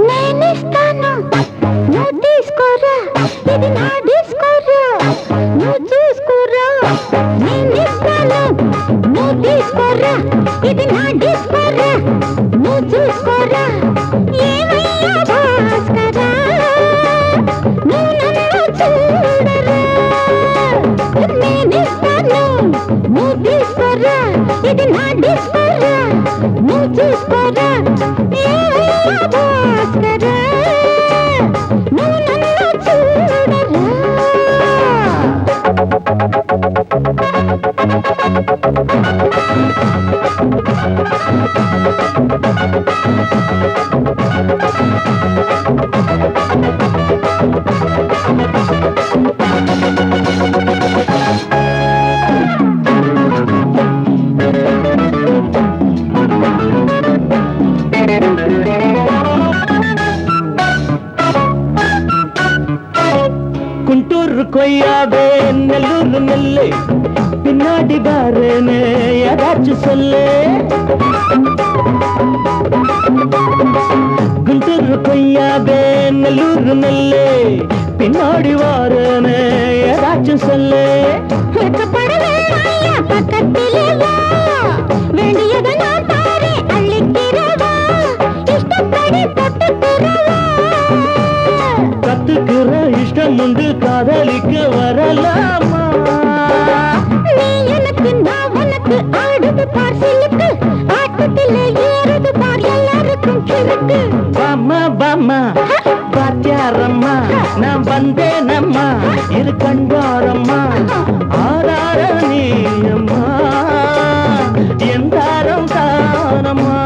నేనిస్తాను నువ్వు తీసుకోరా, ఇది నా డిస్కోరా, నువ్వు చూసుకోరా. నేనిస్తాను నువ్వు తీసుకోరా, ఇది నా డిస్కోరా, నువ్వు చూసుకోరా. ఏమయ్యా భాస్కరా, నువ్వు నన్ను చూడరా. నేనిస్తాను నువ్వు తీసుకోరా, ఇది నా డిస్కోరా, నువ్వు చూసుకోరా. ఏమయ్యా భాస్కరా, నువ్వు నన్ను చూడరా. குண்டூர் கொய்யாவே நெல்லூர் நெல்லு பின்னாடி பாருன்னு ஏதாச்சும் சொல்லு. குண்டூர் கொய்யாவே நெல்லூர் நெல்லு பின்னாடி வாருன்னு ஏதாச்சும் சொல்லு. வெட்கப்படவே ஐயா, பக்கத்திலே வா, வேண்டியதை நான் தாரேன், அள்ளிக்கிறவா, இஷ்டப்படி தொட்டுக்கிறவா. கத்துக்கிற இஷ்டம் உண்டு, காதலிக்க வரலாமா? நீ எனக்கு நான் உனக்கு, ஆடுது பார் சிலுக்கு, ஆட்டத்திலே ஏறுது பார் எல்லாருக்கும் கிறுக்கு. பாமா பாமா பாத்தியாரம்மா, நான் வந்தேனம்மா, இரு கண்டாரம்மா, ஆரார நீயம்மா, எந்தாரம் தானம்மா.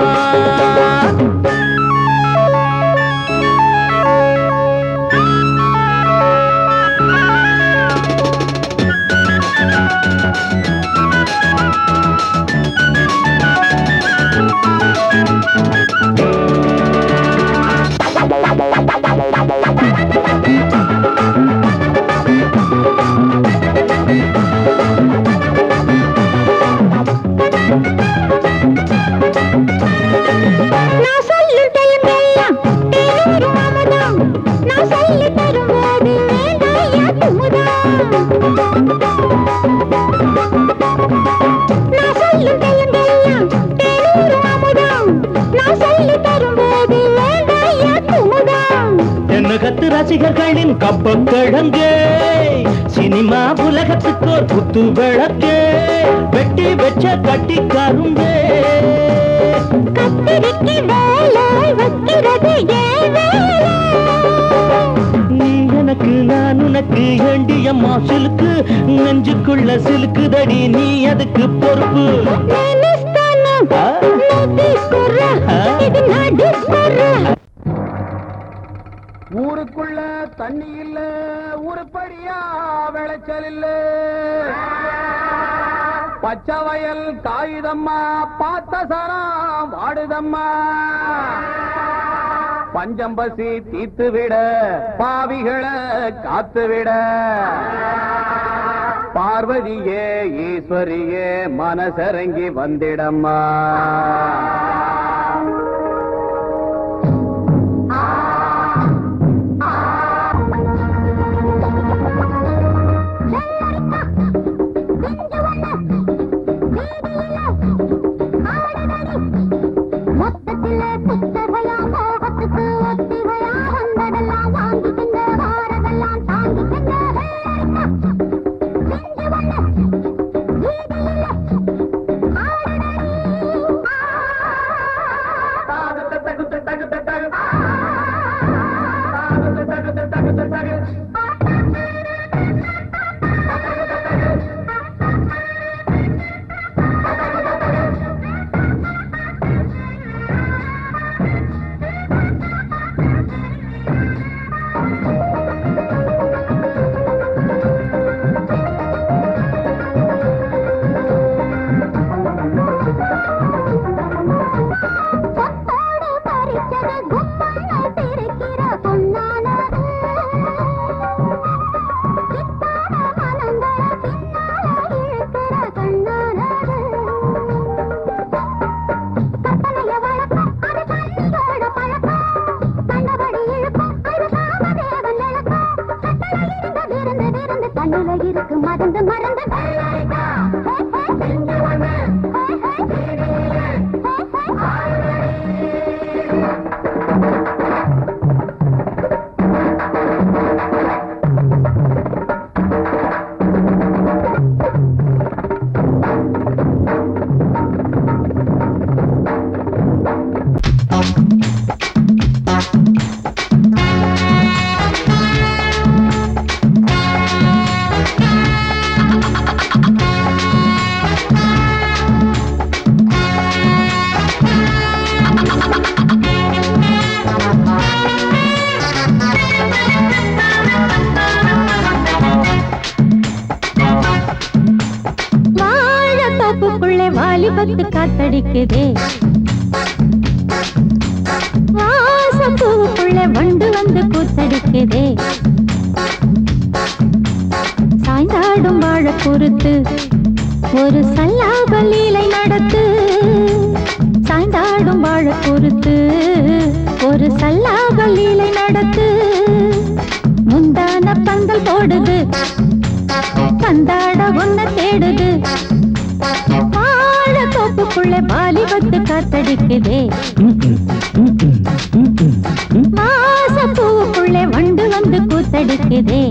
நான் சொல்லும் டைம் எல்லாம் தேனூரும் அமுதம், நான் சொல்லி தரும்போது வேண்டாயா குமுதம். நான் சொல்லும் டைம் எல்லாம் தேனூரும் அமுதம், நான் சொல்லி தரும்போது வேண்டாயா குமுதம். என்ன கத்து ரசிகர்களின் கப்ப கிழங்கே, சினிமா உலகத்துக்கோர் குத்து விளக்கே, வெட்டி வச்ச கட்டி கரும்பே. கத்திரிக்கு வேலை வைக்கிறது ஏன் வேலை? நீ எனக்கு நான் உனக்கு ஏண்டியம்மா சிலுக்கு, நெஞ்சுக்குள்ள சிலுக்குதடி, நீ அதுக்கு பொறுப்பு. నేనిస్తాను నువ్వు తీసుకోరా, ఇది నా డిస్కోరా. ஊருக்குள்ள தண்ணி இல்ல, உருப்படியா விளைச்சல் இல்ல, பச்சை வயல் காயுதம்மா, பார்த்த சரம் வாடுதம்மா. பஞ்சம்பசி தீத்து விட, பாவிகளை காத்து விட, பார்வதியே ஈஸ்வரியே மனசரங்கி வந்திடம்மா. மொத்தத்திலே புத்தகையா, மோகத்துக்கு ஒத்திகையா, வந்ததெல்லாம் வாங்கிக்கங்க, வாரதெல்லாம் தாங்கிக்கங்க. செஞ்சு வந்த வீதியிலே ஆடடடி. வாழத்தோப்புக்குள்ளே வாலிபத்து காத்தடிக்குதே, வாசப்பூவுக்குள்ளே வண்டு வந்து கூத்தடிக்குதே, சாய்ந்தாடும் வாழ பொறுத்து ஒரு சல்லாப லீலை நடத்து, சாய்ந்தாடும் வாழ பொறுத்து ஒரு சல்லாப லீலை நடத்து, முந்தான பந்தல் போடுது பந்தாட ஒன்ன தேடுது, வாழத்தோப்புக்குள்ளே வாலிபத்து காத்தடிக்குதே, வாசப்பூவுக்குள்ளே வண்டு வந்து கூத்தடிக்குதே.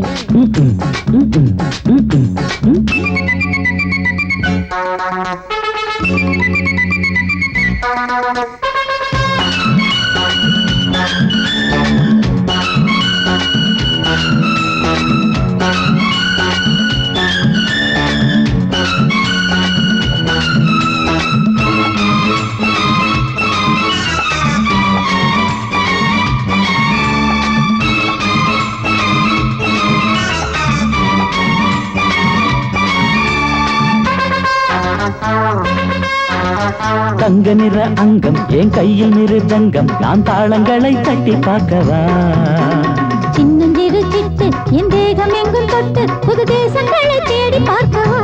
தங்க நிற அங்கம் என் கையில் மிருதங்கம், நான் தாளங்களை தட்டி பார்க்கவா, சின்னஞ்சிறு சிட்டு என் தேகம் எங்கும் தொட்டு புது தேசங்களை தேடி பார்க்கவா,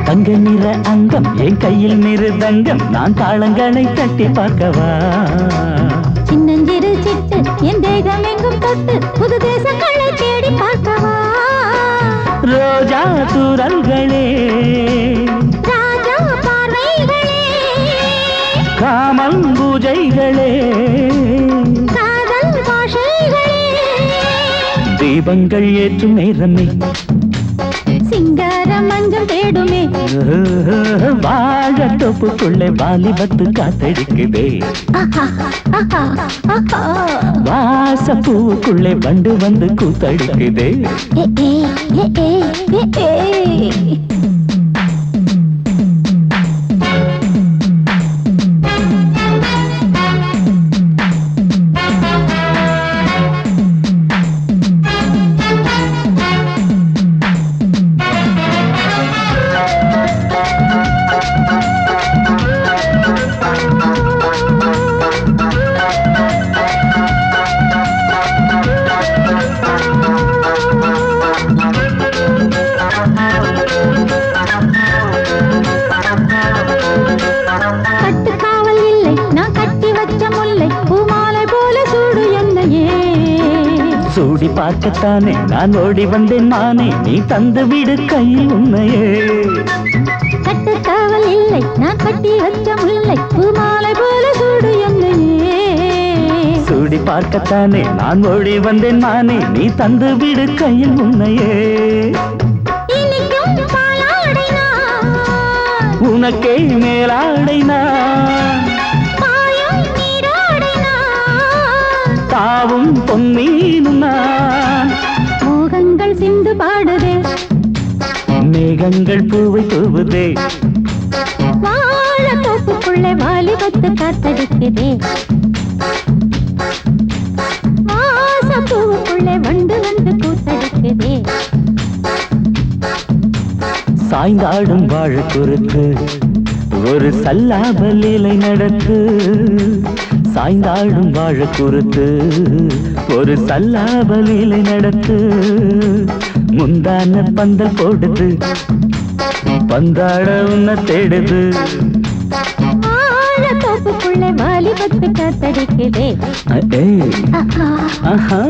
தங்க நிற அங்கம் என் கையில் மிருதங்கம், நான் தாளங்களை தட்டி பார்க்கவா, சின்னஞ்சிறு சிட்டு என் தேகம் எங்கும் தொட்டு புது தேசங்களை தேடி பார்க்கவா, ரோஜா தூரல்களே ராஜா பார்வைகளே காமல் பூஜைகளே காதல் பாஷைகளே, தீபங்கள் ஏற்றும் நேரமே சிங்கார மஞ்சள் தேடுமே, வாழத்தோப்புக்குள்ளே வாலிபத்து காத்தடிக்குதே, வாசப்பூவுக்குள்ளே வண்டு வந்து கூத்தடிக்குதே. கட்டுக்காவல் இல்லை நான் கட்டி வச்ச முல்லை பூமாலை போல சூடு என்னையே, சூடி பார்க்கத்தானே நான் ஓடி வந்தேன் மானே, நீ தந்து விடு கையில் உண்மையே, கட்டுக்காவல் இல்லை நான் கட்டி வச்ச முல்லை பூமாலை போல சூடு என்னையே, சூடி பார்க்கத்தானே நான் ஓடி வந்தேன் மானே, நீ தந்து விடு கையில் உண்மையே, இனிக்கும் பாலாடை நான் உனக்கே மேலாடை நான், பாயும் நீராடை நான், தாவும் பொன்மீனும் நான், மோகங்கள் சிந்து பாடுதே, மேகங்கள் பூவை தூவுதே, வாழத்தோப்புக்குள்ளே வாலிபத்து காத்தடிக்குதே, வாசப்பூவுக்குள்ளே வண்டு வந்து கூத்தடிக்குதே, சாய்ந்தாடும் வாழ குறுக்கு ஒரு சல்லாப லீலை நடத்து, சாய்ந்தாடும் வாழ குறுக்கு ஒரு சல்லாப லீலை நடத்து, முந்தான பந்தல் போடுது பந்தாட உன்ன தேடுது, வாழத்தோப்புக்குள்ளே வாலிபத்து காத்தடிக்குதே, ஆஹா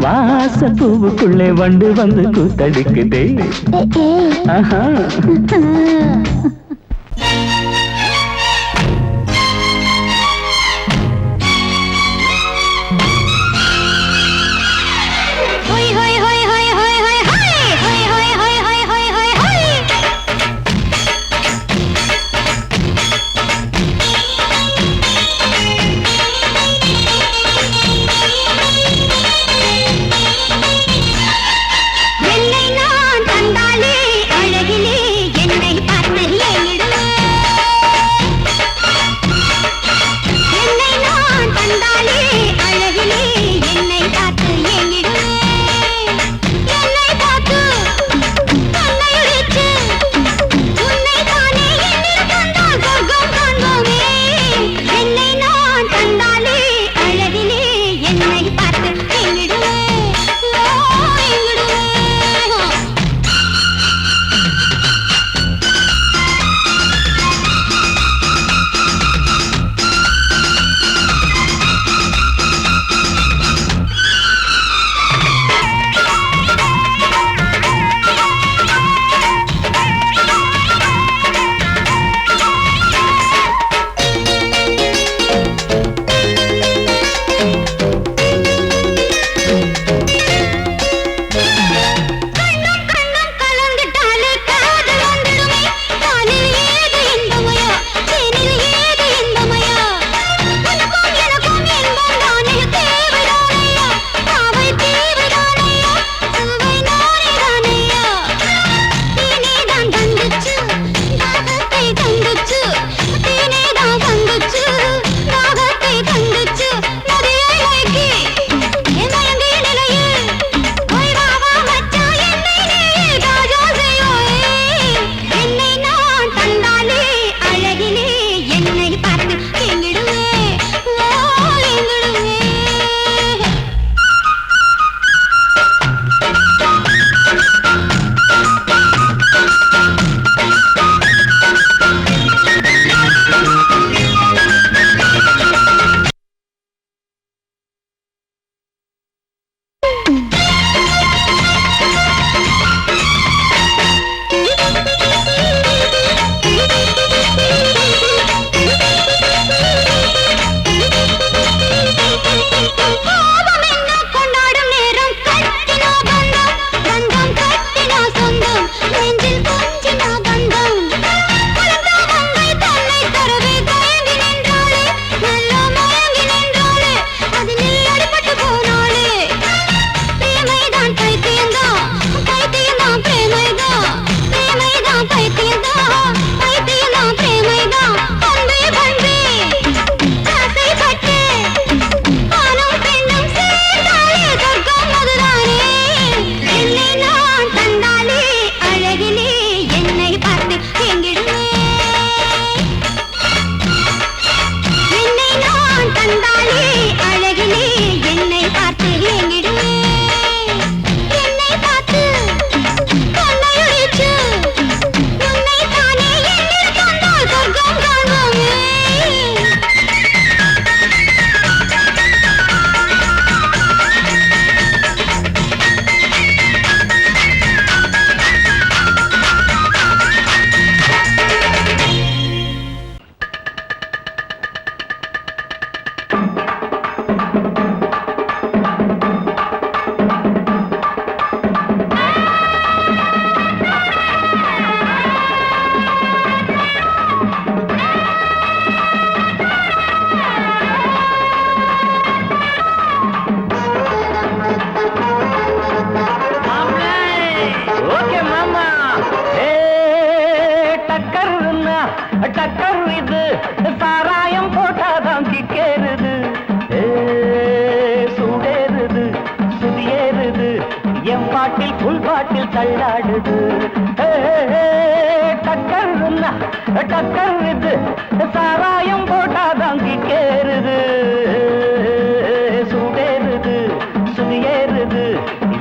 வாசப்பூவுக்குள்ளே வண்டு வந்து கூத்தடிக்குதே, ஆஹா கிக்கேறுது சூடேறுது சுதியேறுது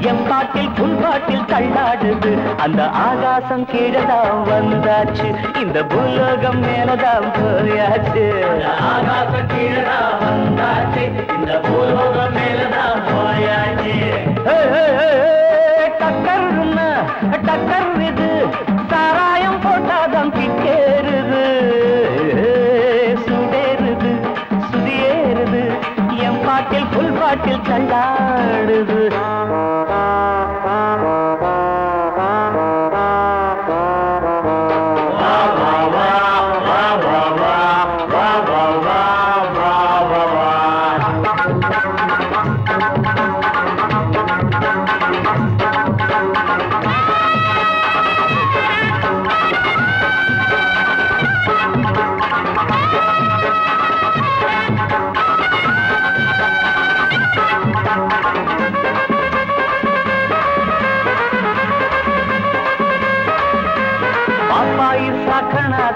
என் பாட்டில் புல் பாட்டில் தள்ளாடுது அந்த ஆகாசம் கீழதான் வந்தாச்சு இந்த பூலோகம் மேலதான் போயாச்சு ஆகாசம் கீழதான் வந்தாச்சு இந்த பூலோகம் மேலதான் போயாச்சு டக்கர்னு டக்கர் இது சாராயம் போட்டாதான் கிக்கேறுது சுடேறுது சுதியேறுது என் பாட்டில் புல் பாட்டில் தள்ளாடுது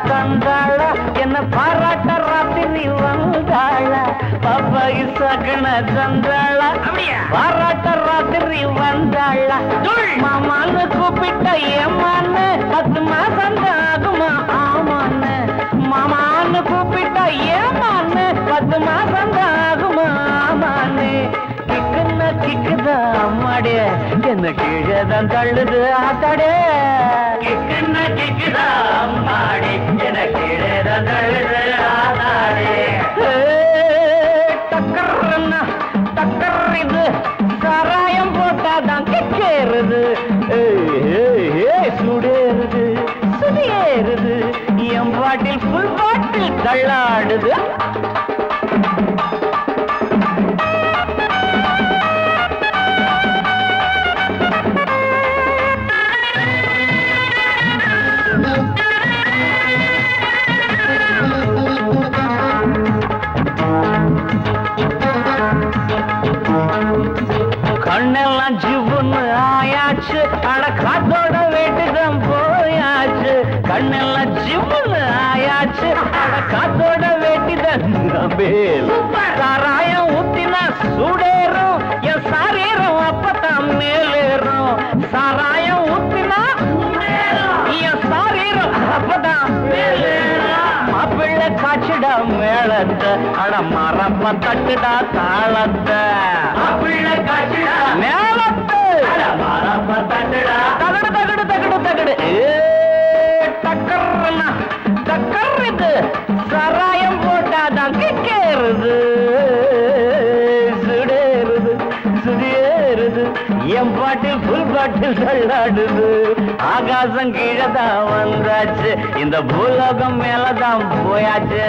தந்தாள என்ன பாராட்ட ராத்திரி வந்தாள பாப்பாயி சகன தந்தாள பாராட்ட ராத்திரி வந்தாள மாமான்னு கூப்பிட்ட ஏமான்னு 10 மாசம் ஆகுமா ஆமான்னு மாமான்னு கூப்பிட்ட ஏமான்னு 10 மாசம் ஆகுமா ஆமான்னு கிக்குன்னா கிக்குதா அம்மாடே என்ன கீழதான் தள்ளுது ஆத்தாடே கிக்குன்னா கிக்குதா அம்மாடி என கீழதான் தள்ளுது ஆத்தாடே டக்கர்னா டக்கர் இது சாராயம் போட்டாதான் கிக்கேறுது சுடேறுது சுதியேறுது என் பாட்டில் புல் பாட்டில் தள்ளாடுது கண்ணெல்லாம் ஜிவுன்னு ஆயாச்சு அட காத்தோட வீட்டுதான் போயாச்சு கண்ணெல்லாம் ஜிவுன்னு ஆயாச்சு அட காத்தோட வேட்டிதான் சாராயம் ஊத்தினா சூடேறும் என் சாரீரம் அப்பதான் மேலேறும் சாராயம் ஊத்தினா என் சாரீரம் அப்பதான் மாப்பிள்ளை காய்ச்சிடா மேளத்தை அட மரப்ப தட்டுடா தாளத்தை மாப்பிள்ளை காய்ச்சிடா மேளத்தை மரப்ப தட்டுடா தகடு தகடு தகடு தகடு டக்கர்னா டக்கர் இது சாராயம் போட்டாதான் கிக்கேறுது சுடேறுது சுதியேறுது என் பாட்டில் புல் பாட்டில் தள்ளாடுது ஆகாசம் கீழதான் வந்தாச்சு இந்த பூலோகம் மேலதான் போயாச்சு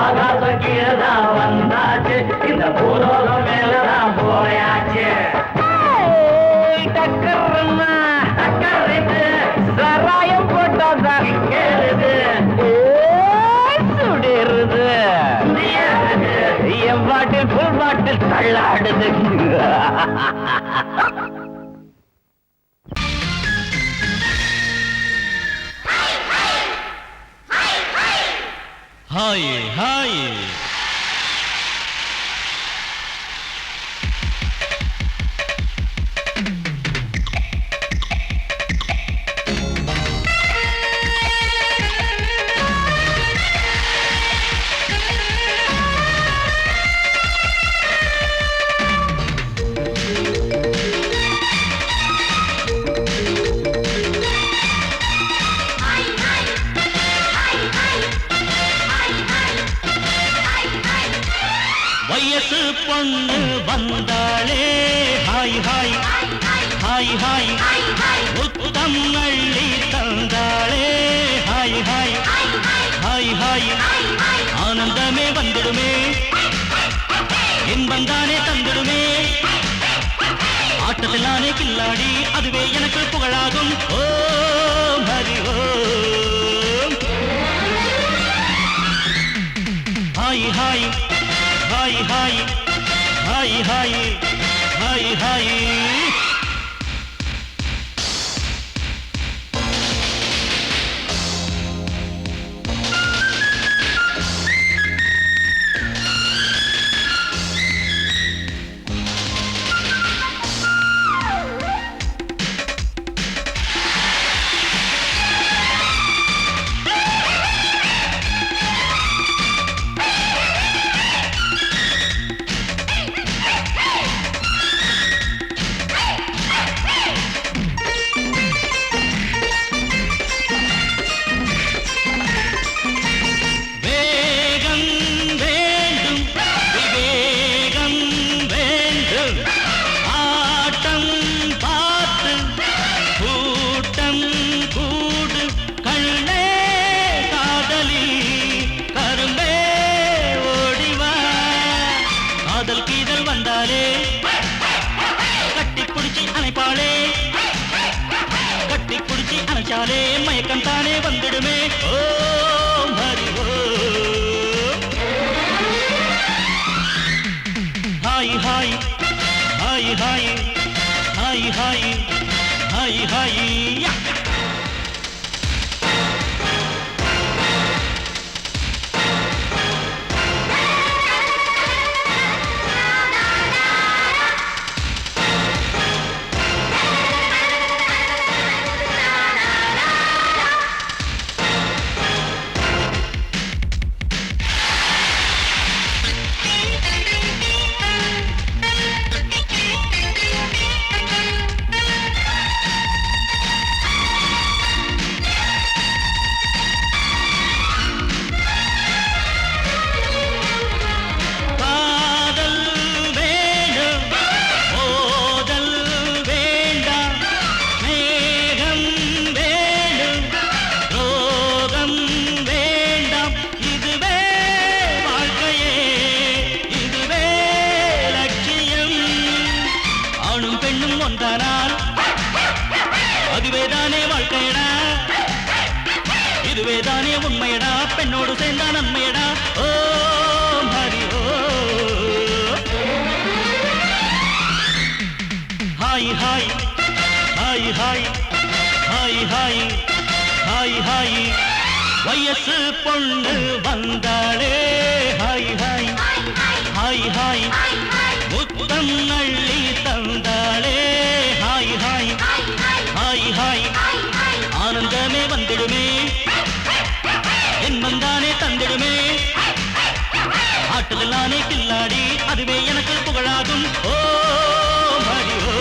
ஆகாசம் கீழதான் வந்தாச்சு இந்த பூலோகம் மேலதான் போயாச்சு டக்கர்னா டக்கர் இது சாராயம் போட்டாதான் கேளுது சுடேறுது என் பாட்டில் புல் பாட்டில் தள்ளாடுது ஹாய் ஹாய் வயசு பொண்ணு வந்தாளே ஹாய் ஹாய் ஹாய் ஹாய் முத்தம் அள்ளி தந்தாளே ஹாய் ஹாய் ஹாய் ஹாய் ஆனந்தமே வந்துடுமே இன்பந்தானே தந்துடுமே ஆட்டத்தில் நானே கில்லாடி அதுவே எனக்கு புகழாகும் Om Hari Om hi hi hi hi hi hi hi hi பிடிச்சி அணைப்பாளே கட்டி பிடிச்சி அணைச்சாலே மயக்கம் தானே வந்துடுமே ஓ ஹரி ஓ hi hi hi hi hi hi hi hi இதுவேதானே உண்மையடா பெண்ணோடு சேர்ந்தா நன்மையடா ஓ ஹரி ஓ hi hi hi hi hi hi hi hi வயசு பொண்ணு வந்தாளே ஹாய் ஹாய் ஹாய் ஹாய் முத்தம் அள்ளி தந்தாளே ஹாய் ஹாய் ஹாய் ஹாய் ஆனந்தமே வந்திடுமே என் வந்தானே தந்திடுமே ஆட்டுதலானே கில்லாடி அதுவே எனக்கு புகழாகும் ஓ ஹரி ஓ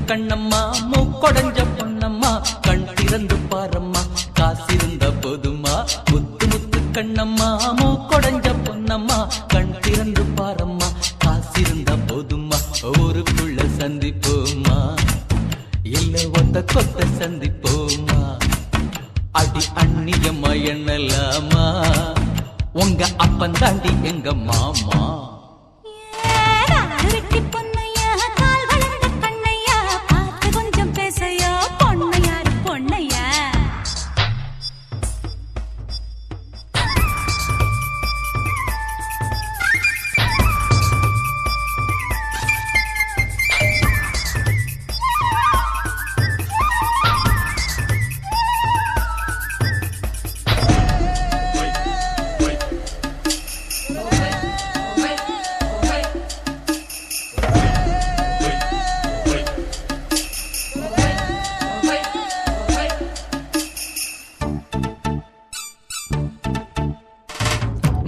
கண்ணம்மா மூக்கொடைஞ்ச பொன்னம்மா கண் திறந்து பாரம்மா காசிருந்த போதுமா முத்து முத்து கண்ணம்மா மூக்கொடைஞ்ச பொன்னம்மா கண் திறந்து பாரம்மா காசிருந்த போதுமா ஊருக்குள்ள சந்திப்போமா இல்ல ஒத்த கொத்த சந்திப்போமா அடி அண்ணியம்மா எண்ணலாமா உங்க அப்பன் தாண்டி எங்க மாமா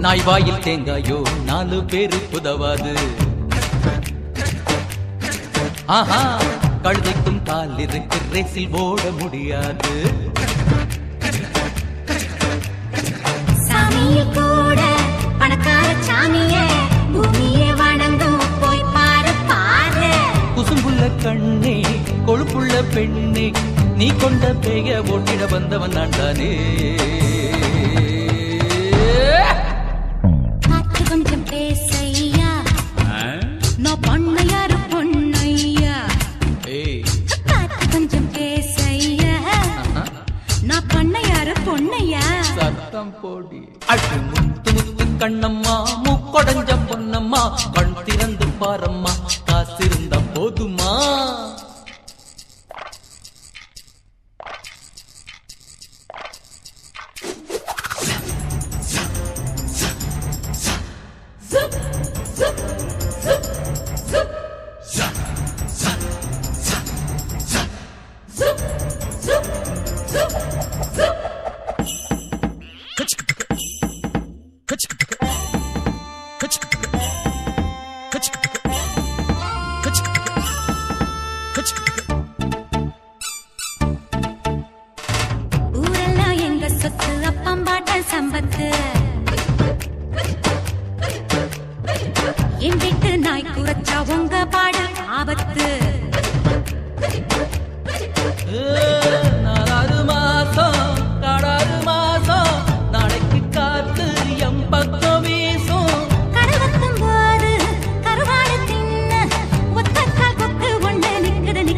நாய் வாயில் தேங்காயோ 4 பேரு புதவாது ஆஹா கழுதைக்கும் கால் இருக்கு ரேசில் ஓட முடியாது சாமியை கூட பணக்கார சாமியே பூமியே வணங்கும் போய் பாரு பாரு குசும்புள்ள கண்ணே கொழுப்புள்ள பெண்ணே நீ கொண்ட பேய ஓட்டிட வந்தவன் நான் தானே கொஞ்சம் பேசையா நான் பொண்ணையாரு பொண்ணையா கொஞ்சம் பேசையா நான் பொண்ணையாரு பொண்ணையா சத்தம் போடி அடி முத்து முத்து கண்ணம்மா மூக்கொடைஞ்ச பொன்னம்மா கண் திறந்து பாரம்மா காசிருந்த போதுமா ஊரெல்லாம் எங்க சொத்து அப்பம்பாட்ட சம்பத்து என் வீட்டு நாய் குறைச்சா உங்க பாட ஆபத்து 4 மாசம் காடாறு மாசம் நாளைக்கு காத்து எம்பக்கம் வீசும் கருவத்தும் போது கருவாடு தின்ன ஒத்தக்கால் கொக்கு ஒண்ணு நிக்குதடி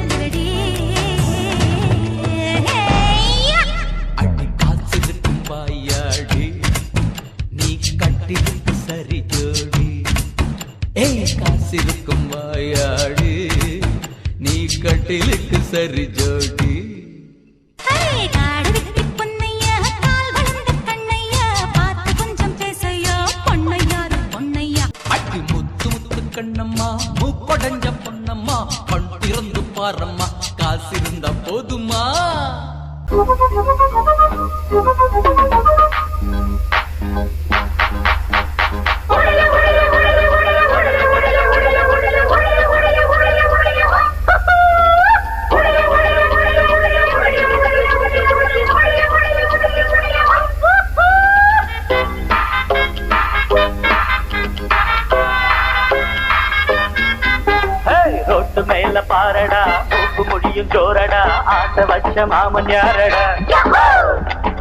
சுந்தரி ஜோடி. அடி முத்து முத்து கண்ணம்மா மூப்படைஞ்ச பொன்னம்மா கண் திறந்து பாரம்மா காசிருந்தா போதுமா. ரோட்டு மேல பாரடா மூக்கு முடியும் ஜோரடா ஆட்ட வச்ச மாமன் யாரடா.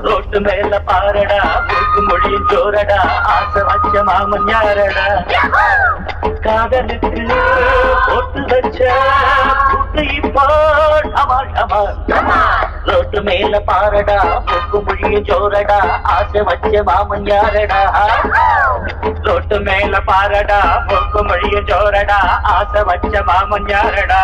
ரோட்டு மேல பாரடா மூக்கு முடியும் ஜோரடா ஆட்ட வச்ச மாமன் யாரடா. காதலுக்கு போட்டு வச்ச புட்டு இப்போ டமால் டமால். ரோட்டு மேல பாரடா மூக்கு முடியும் ஜோரடா ஆசை வச்ச மாமன் யாரடா. ரோட்டு மேல பாரடா மூக்கு முடியும் ஜோரடா ஆசை வச்ச மாமன் யாரடா.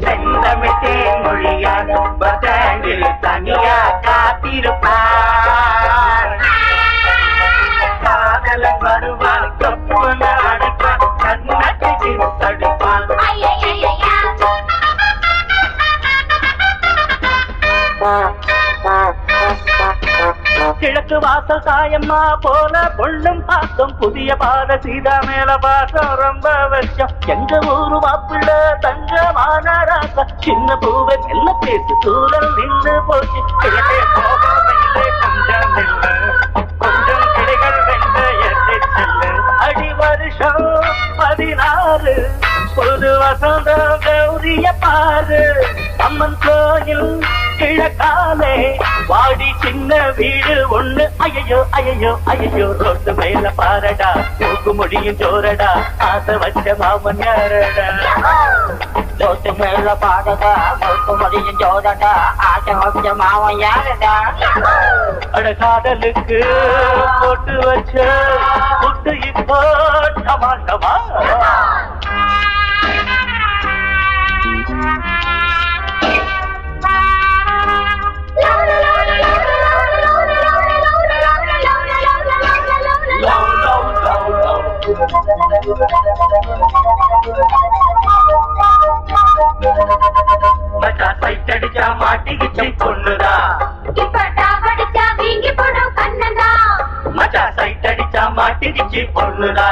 செந்தமிட்டே மொழியான பதங்கில் தனியா காத்திருப்பார். காதலன் வருவான் கப்புன அடைப்பான் கண்ணாட்டி தடுப்பான். கிழக்கு வாசல் தாயம்மா போல பொண்ணும் பாசம் புதிய பாத சீதா மேல பாசம் ரொம்ப வருஷம். எங்க ஊரு மாப்பிள்ள தங்கமான ராசா சின்ன பூவை மெல்ல பேசு தூரல் நின்று போச்சு. கிழக்கே போகவில்லை கொஞ்சம் இல்லை கொஞ்சம் கிடைகள் வென்ற எண்ணெய் செல்லு. அடி வருஷம் 16 புது வசந்தம் கௌரிய பாரு. அம்மன் கோயில் கிழக்காலே வாடி சின்ன வீடு ஒண்ணு. ஐயோ ஐயோ ஐயோ ரோட்டு மேல பாரடா மூக்கு முடியும் ஜோரடா ஆசை வச்ச மாமன் யாரடா. ரோட்டு மேல பாரடா மூக்கு முடியும் ஜோரடா ஆசை வச்ச மாமன் யாரடா. அட காதலுக்கு போட்டு வச்ச புட்டு இப்போ டமால் டமால். மச்சா சைட்டடிச்சா மாட்டிக்கிச்சு பொண்ணுதா. மச்சா சைட்டடிச்சா மாட்டிக்கிச்சு பொண்ணுதா.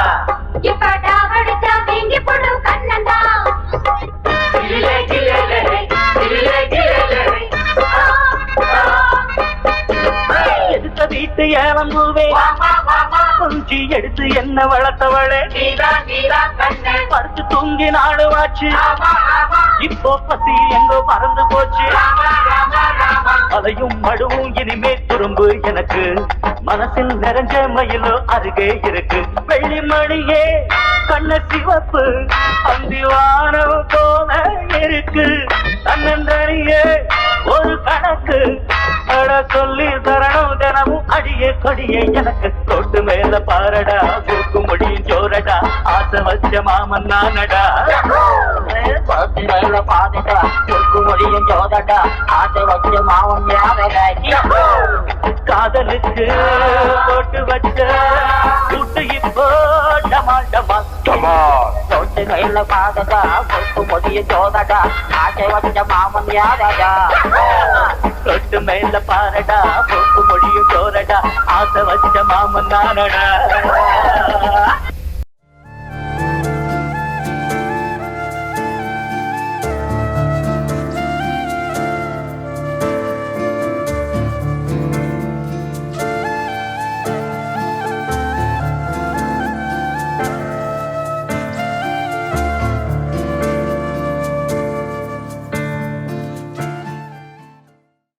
எடுத்த வீட்டு ஏலம்பூவே கொஞ்சி எடுத்து என்ன வளர்த்தவளே. படுத்து தூங்கி நாடுவாச்சு இப்போ பசி எங்கோ பறந்து போச்சு. அதையும் மடுவும் இனிமே துரும்பு எனக்கு மனசில் நிறைஞ்ச மயிலோ அருகே இருக்கு. வெள்ளி மணியே கண்ண சிவப்பு அந்திவானம் போல இருக்கு. தன்னந்தனியே ஒரு கணக்கு அட சொல்லி தரணும் தினமும் அடியே கொடியே எனக்கு. தொட்டு மேல பாரடா தூக்கு முடியும் ஜோரடா ஆசை வச்ச மாமன் நானடா. தொட்டு மேல பாரடா தூக்கு முடியும் ஜோரடா ஆசை வச்ச மாமன் யாரடா. காதலுக்கு போட்டு வச்ச கூட்டு இப்போ டமால் டமால் டமால். தொட்டு மேல பாரடா தூக்கு முடியும் ஜோரடா ஆசை வச்ச மாமன் யாரடா. தொட்டு மேல பாரடா போக்கு முடியும் ஜோரடா ஆசை வச்ச மாமன் நானடா.